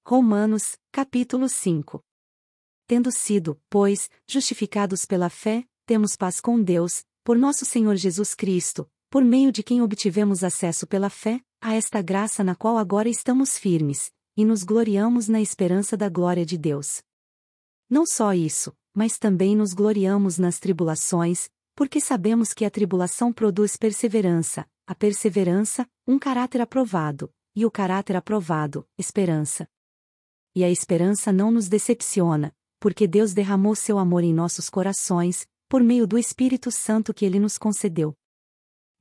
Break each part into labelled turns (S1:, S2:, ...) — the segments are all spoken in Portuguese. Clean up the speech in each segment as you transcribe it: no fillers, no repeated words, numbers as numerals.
S1: Romanos, capítulo 5. Tendo sido, pois, justificados pela fé, temos paz com Deus, por nosso Senhor Jesus Cristo, por meio de quem obtivemos acesso pela fé, a esta graça na qual agora estamos firmes, e nos gloriamos na esperança da glória de Deus. Não só isso, mas também nos gloriamos nas tribulações, porque sabemos que a tribulação produz perseverança, a perseverança, um caráter aprovado, e o caráter aprovado, esperança. E a esperança não nos decepciona, porque Deus derramou seu amor em nossos corações, por meio do Espírito Santo que Ele nos concedeu.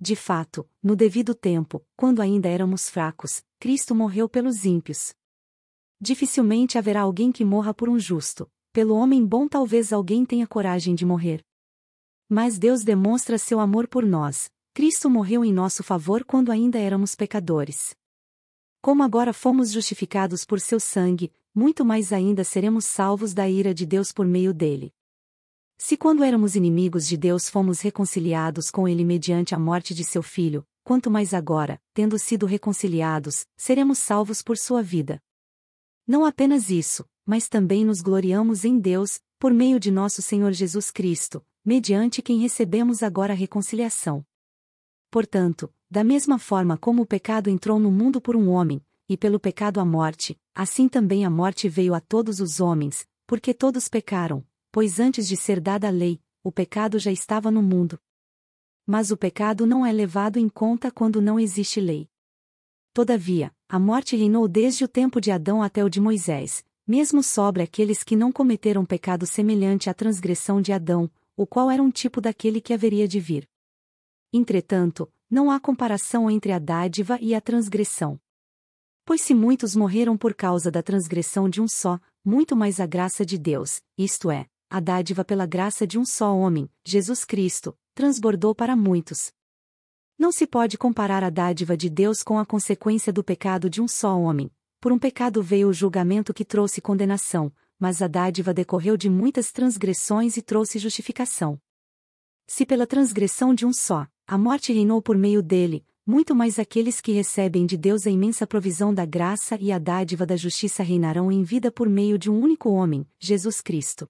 S1: De fato, no devido tempo, quando ainda éramos fracos, Cristo morreu pelos ímpios. Dificilmente haverá alguém que morra por um justo, pelo homem bom talvez alguém tenha coragem de morrer. Mas Deus demonstra seu amor por nós, Cristo morreu em nosso favor quando ainda éramos pecadores. Como agora fomos justificados por seu sangue, muito mais ainda seremos salvos da ira de Deus por meio dele. Se quando éramos inimigos de Deus fomos reconciliados com ele mediante a morte de seu Filho, quanto mais agora, tendo sido reconciliados, seremos salvos por sua vida. Não apenas isso, mas também nos gloriamos em Deus, por meio de nosso Senhor Jesus Cristo, mediante quem recebemos agora a reconciliação. Portanto, da mesma forma como o pecado entrou no mundo por um homem, e pelo pecado a morte, assim também a morte veio a todos os homens, porque todos pecaram, pois antes de ser dada a lei, o pecado já estava no mundo. Mas o pecado não é levado em conta quando não existe lei. Todavia, a morte reinou desde o tempo de Adão até o de Moisés, mesmo sobre aqueles que não cometeram pecado semelhante à transgressão de Adão, o qual era um tipo daquele que haveria de vir. Entretanto, não há comparação entre a dádiva e a transgressão. Pois se muitos morreram por causa da transgressão de um só, muito mais a graça de Deus, isto é, a dádiva pela graça de um só homem, Jesus Cristo, transbordou para muitos. Não se pode comparar a dádiva de Deus com a consequência do pecado de um só homem. Por um pecado veio o julgamento que trouxe condenação, mas a dádiva decorreu de muitas transgressões e trouxe justificação. Se pela transgressão de um só, a morte reinou por meio dele, muito mais aqueles que recebem de Deus a imensa provisão da graça e a dádiva da justiça reinarão em vida por meio de um único homem, Jesus Cristo.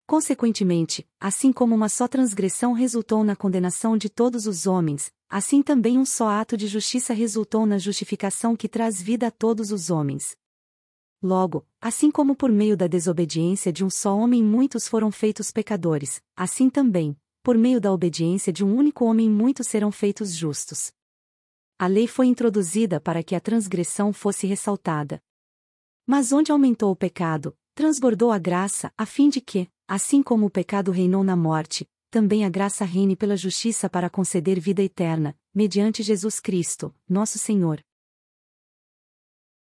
S1: Consequentemente, assim como uma só transgressão resultou na condenação de todos os homens, assim também um só ato de justiça resultou na justificação que traz vida a todos os homens. Logo, assim como por meio da desobediência de um só homem muitos foram feitos pecadores, assim também, por meio da obediência de um único homem muitos serão feitos justos. A lei foi introduzida para que a transgressão fosse ressaltada. Mas onde aumentou o pecado, transbordou a graça, a fim de que, assim como o pecado reinou na morte, também a graça reine pela justiça para conceder vida eterna, mediante Jesus Cristo, nosso Senhor.